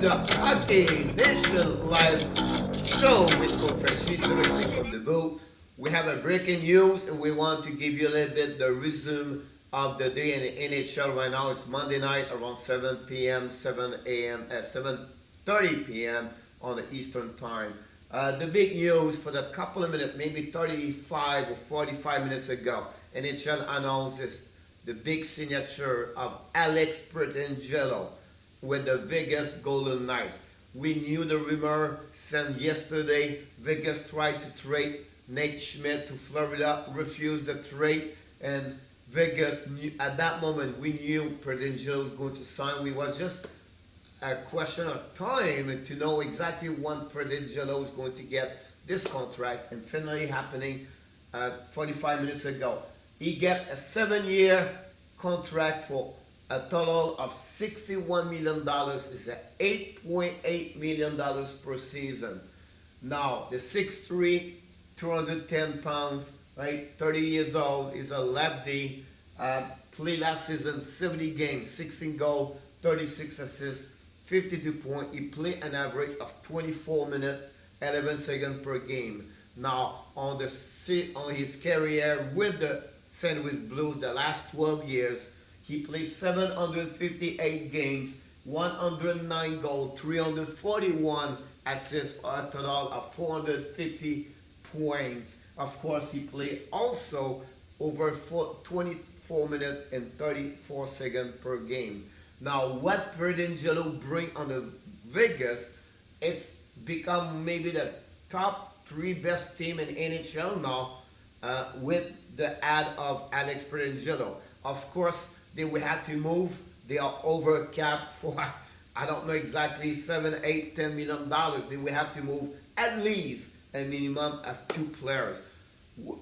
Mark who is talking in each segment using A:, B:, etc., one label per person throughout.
A: the Hockey Nation live show with Coach Frenchy directly from the booth. We have a breaking news and we want to give you a little bit the resume of the day in the NHL right now. It's Monday night around 7 p.m., 7 a.m. at 7:30 p.m. on the Eastern Time. The big news for the couple of minutes, maybe 35 or 45 minutes ago, NHL announces the big signature of Alex Pietrangelo with the Vegas Golden Knights. We knew the rumor since yesterday. Vegas tried to trade Nate Schmidt to Florida, refused the trade, and Vegas knew, at that moment we knew Pietrangelo was going to sign. We was just a question of time to know exactly when Pietrangelo is going to get this contract, and finally happening 45 minutes ago. He get a 7-year contract for a total of $61 million. It's at $8.8 million per season. Now, the 6'3", 210 pounds, right, 30 years old, is a lefty. Played last season 70 games, 16 goals, 36 assists, 52 points. He played an average of 24 minutes, 11 seconds per game. Now, on his career with the St. Louis Blues, the last 12 years, he played 758 games, 109 goals, 341 assists for a total of 450 points. Of course, he played also over 24 minutes and 34 seconds per game. Now, what Pietrangelo bring on the Vegas, it's become maybe the top 3 best team in NHL now with the add of Alex Pietrangelo. Of course, they will have to move. They are over capped for, I don't know exactly, 7, 8, $10 million. They will have to move at least a minimum of 2 players.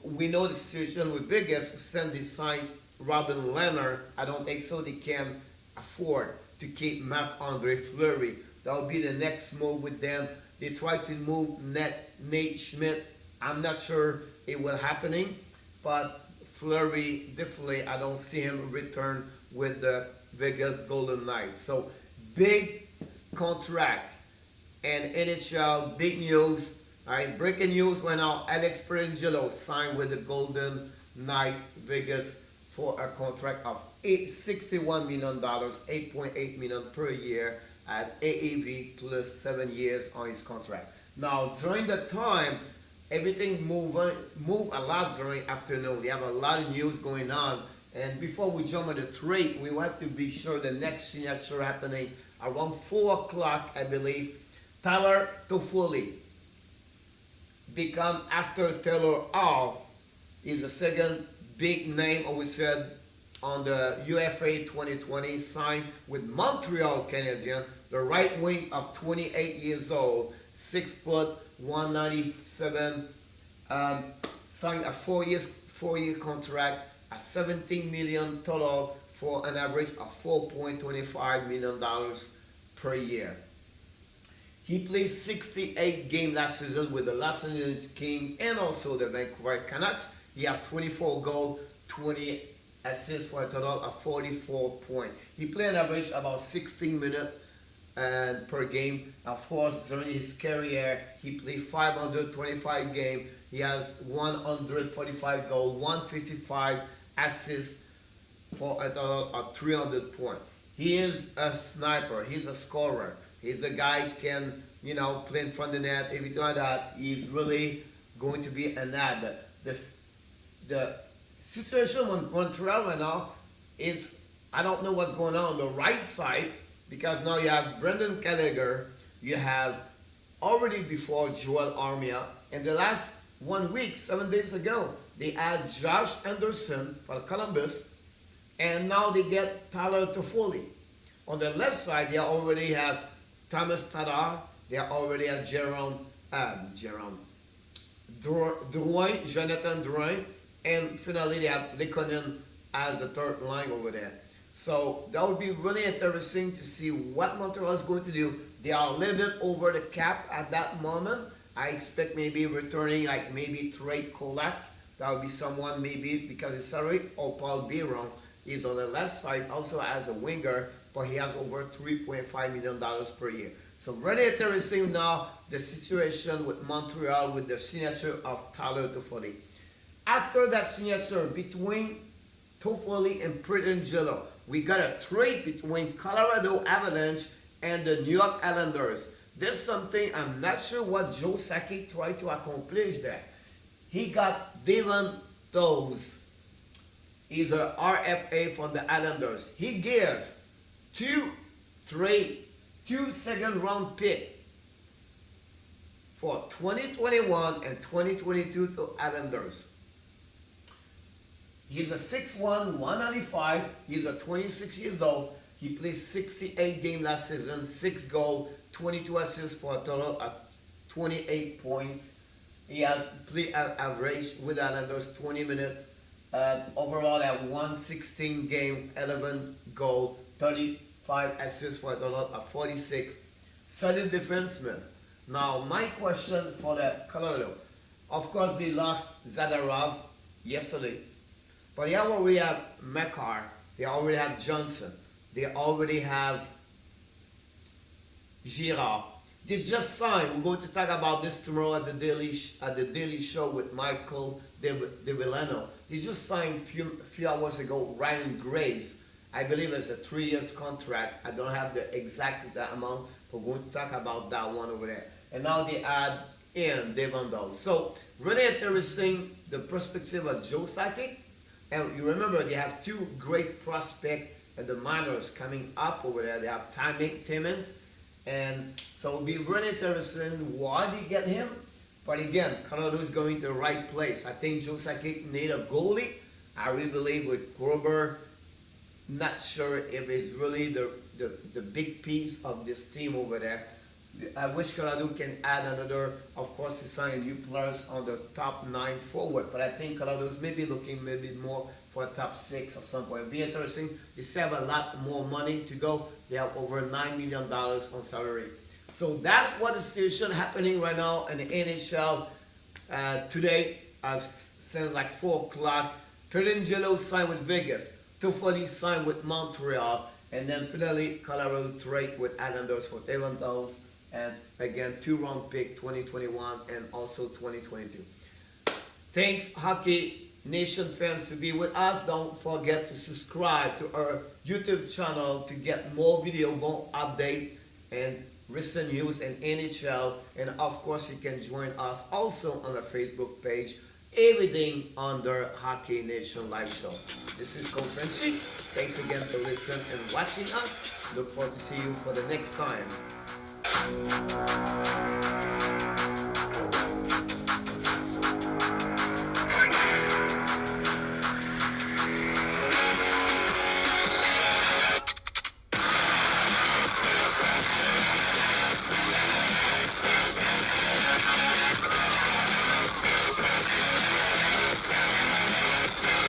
A: We know the situation with Vegas. Since they signed Robin Leonard, I don't think so they can afford to keep Marc-Andre Fleury. That will be the next move with them. They try to move Nate Schmidt. I'm not sure it will happening, but Fleury, definitely, I don't see him return with the Vegas Golden Knights. So, big contract and NHL, big news. All right, breaking news right now. Alex Pietrangelo signed with the Golden Knight Vegas for a contract of $61 million, $8.8 million per year at AAV plus 7 years on his contract. Now, during the time, everything move a lot during afternoon. We have a lot of news going on. And before we jump on the trade, we have to be sure the next signature happening around 4 o'clock, I believe. Tyler Toffoli become, after Taylor Hall, is the second big name, we said, on the UFA 2020, signed with Montreal Canadiens, the right wing of 28 years old, 6 foot, 197, signed a 4-year contract at $17 million total for an average of $4.25 million per year. He played 68 games last season with the Los Angeles Kings and also the Vancouver Canucks. He has 24 goals, 20 assists for a total of 44 points. He played an average about 16 minutes per game. Of course, during his career, he played 525 games. He has 145 goals, 155 assists for a total of 300 points. He is a sniper. He's a scorer. He's a guy can, play in front of the net, everything like that. He's really going to be an ad. The situation in Montreal right now is, I don't know what's going on the right side, because now you have Brendan Gallagher, you have already before Joel Armia, and the last 1 week, 7 days ago, they had Josh Anderson from Columbus, and now they get Tyler Toffoli. On the left side, they already have Thomas Tatar, they already have Jonathan Drouin, and finally they have Lekonen as the third line over there. So that would be really interesting to see what Montreal is going to do. They are a little bit over the cap at that moment. I expect maybe returning, like maybe trade Kolak. That would be someone maybe because his salary, or Paul Biron. He's on the left side also as a winger, but he has over $3.5 million per year. So really interesting now the situation with Montreal with the signature of Tyler Toffoli. After that signature between Toffoli and Pietrangelo, we got a trade between Colorado Avalanche and the New York Islanders. There's something I'm not sure what Joe Sakic tried to accomplish there. He got Devon. He's a RFA from the Islanders. He gave two second-round picks for 2021 and 2022 to Islanders. He's a 6'1", 195. He's a 26 years old. He played 68 games last season, 6 goals, 22 assists for a total of 28 points. He has played average with the Islanders 20 minutes. Overall, at 116 game, 11 goals, 35 assists for a total of 46. Solid defenseman. Now, my question for the Colorado. Of course, they lost Zadarov yesterday. But they already have Makar. They already have Johnson. They already have Girard. They just signed. We're going to talk about this tomorrow at the Daily Show with Michael DeVillano. They just signed a few hours ago Ryan Graves. I believe it's a 3 years contract. I don't have the exact amount, but we're going to talk about that one over there. And now they add in Devon. So really interesting, the perspective of Joe Sakic. And you remember they have two great prospects and the minors coming up over there. They have Timmins. And so it'll be really interesting why they get him. But again, Colorado is going to the right place. I think Joe Sakic need a goalie. I really believe with Grober, not sure if it's really the big piece of this team over there. I wish Colorado can add another, of course, to sign new players on the top 9 forward. But I think Colorado is maybe looking more for a top 6 or something. It'll be interesting. They still have a lot more money to go. They have over $9 million on salary. So that's what the situation happening right now in the NHL. Today, since like 4 o'clock, Pietrangelo signed with Vegas. Toffoli signed with Montreal. And then finally, Colorado trade with Islanders for Devon. And again, 2-round pick 2021 and also 2022. Thanks, Hockey Nation fans, to be with us. Don't forget to subscribe to our YouTube channel to get more video, more update and recent news in NHL. And of course, you can join us also on our Facebook page. Everything under Hockey Nation Live Show. This is Coach Frenchy. Thanks again for listening and watching us. Look forward to see you for the next time.